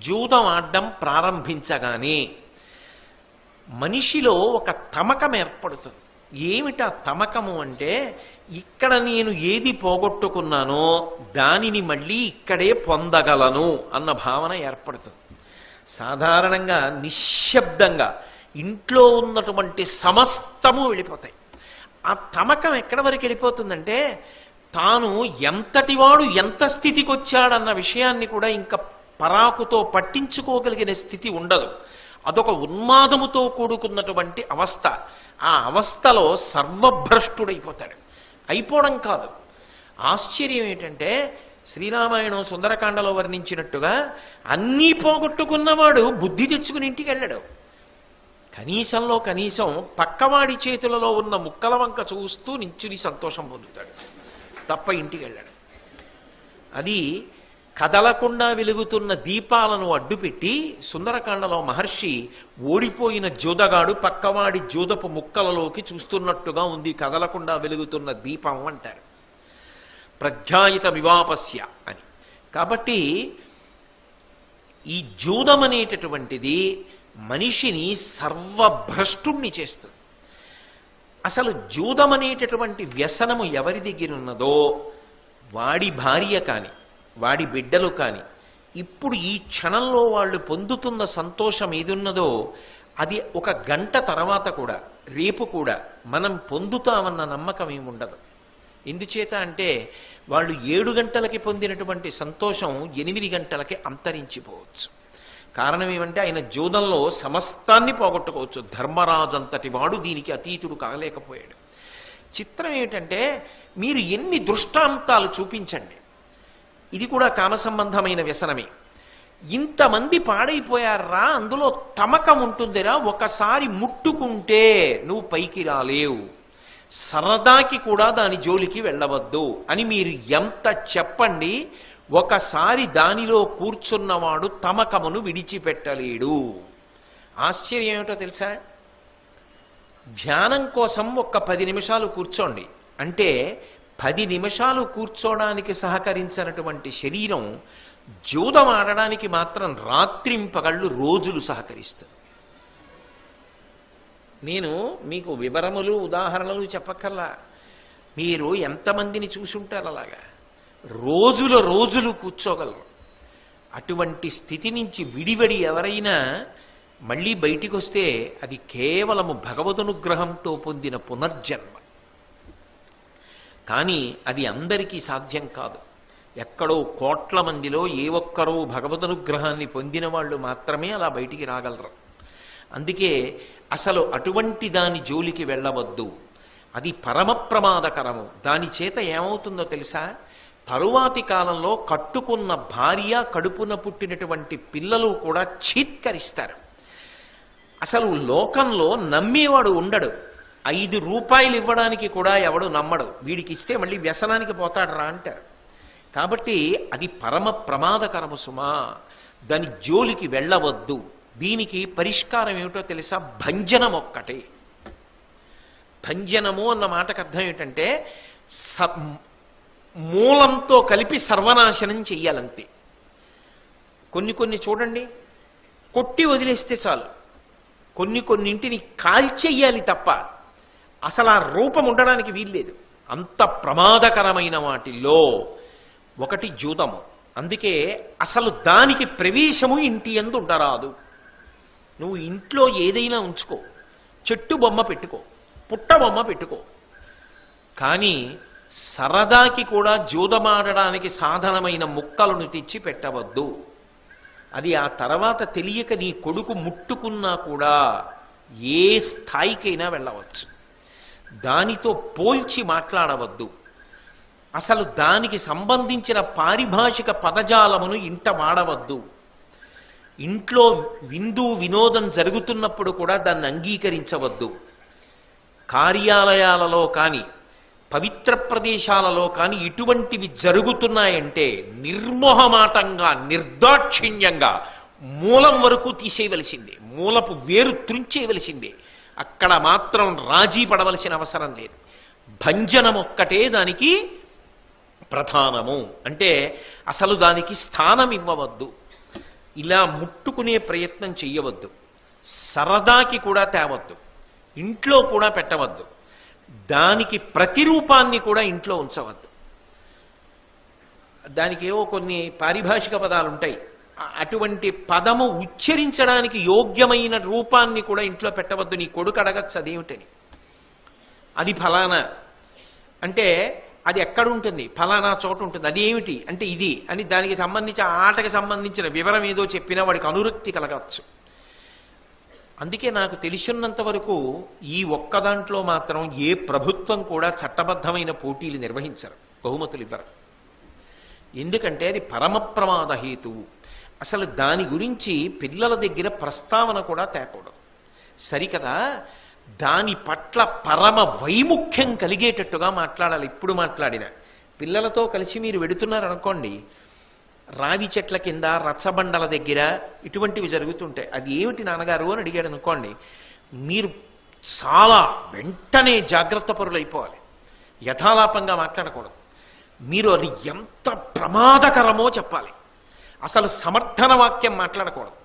జూదం ఆడడం ప్రారంభించగానే మనిషిలో ఒక తమకం ఏర్పడుతుంది. ఏమిటా తమకము అంటే, ఇక్కడ నేను ఏది పోగొట్టుకున్నానో దానిని మళ్ళీ ఇక్కడే పొందగలను అన్న భావన ఏర్పడుతుంది. సాధారణంగా నిశ్శబ్దంగా ఇంట్లో ఉన్నటువంటి సమస్తము వెళ్ళిపోతాయి. ఆ తమకం ఎక్కడి వరకు వెళ్ళిపోతుందంటే, తాను ఎంతటివాడు ఎంత స్థితికి వచ్చాడన్న విషయాన్ని కూడా ఇంకా పరాకుతో పట్టించుకోగలిగిన స్థితి ఉండదు. అదొక ఉన్మాదముతో కూడుకున్నటువంటి అవస్థ. ఆ అవస్థలో సర్వభ్రష్టుడైపోతాడు. అయిపోవడం కాదు, ఆశ్చర్యం ఏంటంటే, శ్రీరామాయణం సుందరకాండలో వర్ణించినట్టుగా అన్నీ పోగొట్టుకున్నవాడు బుద్ధి తెచ్చుకుని ఇంటికి వెళ్ళాడు. కనీసంలో కనీసం పక్కవాడి చేతులలో ఉన్న ముక్కల వంక చూస్తూ నించుని సంతోషం పొందుతాడు తప్ప ఇంటికి వెళ్ళాడు. అది కదలకుండా వెలుగుతున్న దీపాలను అడ్డుపెట్టి సుందరకాండలో మహర్షి ఓడిపోయిన జూదగాడు పక్కవాడి జూదపు ముక్కలలోకి చూస్తున్నట్టుగా ఉంది కదలకుండా వెలుగుతున్న దీపం అంటారు. ప్రధ్యాయిత వివాపస్య అని. కాబట్టి ఈ జూదం అనేటటువంటిది మనిషిని సర్వభ్రష్టుణ్ణి చేస్తుంది. అసలు జూదం అనేటటువంటి వ్యసనము ఎవరి దగ్గర ఉన్నదో వాడి భార్య కాని వాడి బిడ్డలు కాని ఇప్పుడు ఈ క్షణంలో వాళ్ళు పొందుతున్న సంతోషం ఏదున్నదో అది ఒక గంట తర్వాత కూడా రేపు కూడా మనం పొందుతామన్న నమ్మకం ఏముండదు. ఎందుచేత అంటే వాళ్ళు 7 గంటలకి పొందినటువంటి సంతోషం 8 గంటలకి అంతరించిపోవచ్చు. కారణం ఏమంటే ఆయన జూదంలో సమస్తాన్ని పోగొట్టుకోవచ్చు. ధర్మరాజు అంతటి వాడు దీనికి అతీతుడు కాలేకపోయాడు. చిత్రం ఏమిటంటే, మీరు ఎన్ని దృష్టాంతాలు చూపించండి, ఇది కూడా కామ సంబంధమైన వ్యసనమే. ఇంతమంది పాడైపోయారా, అందులో తమకం ఉంటుందిరా, ఒకసారి ముట్టుకుంటే నువ్వు పైకి రాలేవు, సరదాకి కూడా దాని జోలికి వెళ్ళవద్దు అని మీరు ఎంత చెప్పండి, ఒకసారి దానిలో కూర్చున్నవాడు తమకమును విడిచిపెట్టలేడు. ఆశ్చర్యం ఏమిటో తెలుసా, ధ్యానం కోసం ఒక 10 నిమిషాలు కూర్చోండి అంటే 10 నిమిషాలు కూర్చోడానికి సహకరించినటువంటి శరీరం జూదం ఆడడానికి మాత్రం రాత్రింపగళ్ళు రోజులు సహకరిస్తుంది. నేను మీకు వివరములు ఉదాహరణలు చెప్పక్కర్లా, మీరు ఎంతమందిని చూసుంటారు అలాగా రోజులు కూర్చోగలరు. అటువంటి స్థితి నుంచి విడివడి ఎవరైనా మళ్ళీ బయటికి వస్తే అది కేవలము భగవదనుగ్రహంతో పొందిన పునర్జన్మ. కానీ అది అందరికీ సాధ్యం కాదు. ఎక్కడో కోట్ల మందిలో ఏ ఒక్కరో భగవదనుగ్రహాన్ని పొందిన వాళ్ళు మాత్రమే అలా బయటికి రాగలరు. అందుకే అసలు అటువంటి దాని జోలికి వెళ్ళవద్దు, అది పరమ ప్రమాదకరము. దాని చేత ఏమవుతుందో తెలుసా, తరువాతి కాలంలో కట్టుకున్న భార్య, కడుపున పుట్టినటువంటి పిల్లలు కూడా చీత్కరిస్తారు. అసలు లోకంలో నమ్మేవాడు ఉండడు. 5 రూపాయలు ఇవ్వడానికి కూడా ఎవడు నమ్మడు, వీడికి ఇస్తే మళ్ళీ వ్యసనానికి పోతాడు రా అంటారు. కాబట్టి అది పరమ ప్రమాదకరము సుమా, దాని జోలికి వెళ్ళవద్దు. దీనికి పరిష్కారం ఏమిటో తెలుసా, భంజనం ఒక్కటే. భంజనము అన్న మాటకు అర్థం ఏమిటంటే మూలంతో కలిపి సర్వనాశనం చెయ్యాలంతే. కొన్ని చూడండి, కొట్టి వదిలేస్తే చాలు. కొన్నింటిని కాల్చెయ్యాలి తప్ప అసలు ఆ రూపం ఉండడానికి వీల్లేదు. అంత ప్రమాదకరమైన వాటిల్లో ఒకటి జూదము. అందుకే అసలు దానికి ప్రవేశము ఇంటి యందు ఉండరాదు. నువ్వు ఇంట్లో ఏదైనా ఉంచుకో, చెట్టు బొమ్మ పెట్టుకో, పుట్ట బొమ్మ పెట్టుకో, కానీ సరదాకి కూడా జూదమాడడానికి సాధనమైన ముక్కలను తెచ్చి పెట్టవద్దు. అది ఆ తర్వాత తెలియక నీ కొడుకు ముట్టుకున్నా కూడా ఏ స్థాయికైనా వెళ్ళవచ్చు. దానితో పోల్చి మాట్లాడవద్దు. అసలు దానికి సంబంధించిన పారిభాషిక పదజాలమును ఇంట వాడవద్దు. ఇంట్లో విందు వినోదం జరుగుతున్నప్పుడు కూడా దాన్ని అంగీకరించవద్దు. కార్యాలయాలలో కానీ పవిత్ర ప్రదేశాలలో కానీ ఇటువంటివి జరుగుతున్నాయంటే నిర్మోహమాటంగా, నిర్దాక్షిణ్యంగా మూలం వరకు తీసేయవలసిందే, మూలపు వేరు త్రుంచేయవలసిందే. అక్కడ మాత్రం రాజీ పడవలసిన అవసరం లేదు. భంజనం ఒక్కటే దానికి ప్రధానము. అంటే అసలు దానికి స్థానం ఇవ్వవద్దు. ఇలా ముట్టుకునే ప్రయత్నం చెయ్యవద్దు, సరదాకి కూడా తేవద్దు, ఇంట్లో కూడా పెట్టవద్దు, దానికి ప్రతిరూపాన్ని కూడా ఇంట్లో ఉంచవద్దు. దానికి ఏవో కొన్ని పారిభాషిక పదాలు ఉంటాయి, అటువంటి పదము ఉచ్చరించడానికి యోగ్యమైన రూపాన్ని కూడా ఇంట్లో పెట్టవద్దు. నీ కొడుకు అడగచ్చు అదేమిటని, అది ఫలానా అంటే అది ఎక్కడుంటుంది, ఫలానా చోట ఉంటుంది, అది ఏమిటి అంటే ఇది అని దానికి సంబంధించి ఆటకి సంబంధించిన వివరం ఏదో చెప్పినా వాడికి అనురక్తి కలగవచ్చు. అందుకే నాకు తెలిసినంత వరకు ఈ ఒక్క దాంట్లో మాత్రం ఏ ప్రభుత్వం కూడా చట్టబద్ధమైన పోటీలు నిర్వహించరు, బహుమతులు ఇవ్వరు. ఎందుకంటే అది పరమ ప్రమాద హేతువు. అసలు దాని గురించి పిల్లల దగ్గర ప్రస్తావన కూడా తేకూడదు. సరికదా, దాని పట్ల పరమ వైముఖ్యం కలిగేటట్టుగా మాట్లాడాలి. ఇప్పుడు మాట్లాడిన పిల్లలతో కలిసి మీరు వెడుతున్నారనుకోండి, రావి చెట్ల కింద రచ్చబండల దగ్గర ఇటువంటివి జరుగుతుంటాయి. అది ఏమిటి నాన్నగారు అని అడిగాడు అనుకోండి, మీరు చాలా వెంటనే జాగ్రత్త పరులైపోవాలి, యథాలాపంగా మాట్లాడకూడదు. మీరు అది ఎంత ప్రమాదకరమో చెప్పాలి, అసలు సమర్థన వాక్యం మాట్లాడకూడదు.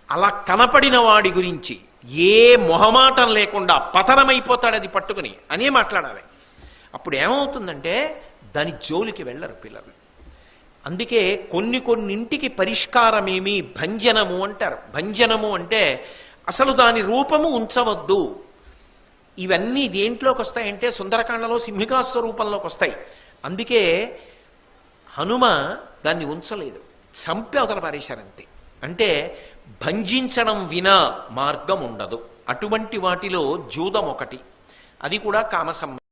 అలా కనపడిన వాడి గురించి ఏ మొహమాటం లేకుండా పతనమైపోతాడు అది పట్టుకుని అనే మాట్లాడాలి. అప్పుడు ఏమవుతుందంటే దాని జోలికి వెళ్ళరు పిల్లలు. అందుకే కొన్నింటికి పరిష్కారమేమి భంజనము అంటారు. భంజనము అంటే అసలు దాని రూపము ఉంచవద్దు. ఇవన్నీ దేంట్లోకి వస్తాయంటే సుందరకాండలో సింహికాస్వరూపంలోకి వస్తాయి. అందుకే హనుమ దాన్ని ఉంచలేదు, చంపి అవతల పారేశారంతే. అంటే భంజించడం వినా మార్గం ఉండదు. అటువంటి వాటిలో జూదం ఒకటి, అది కూడా కామసంబంధం.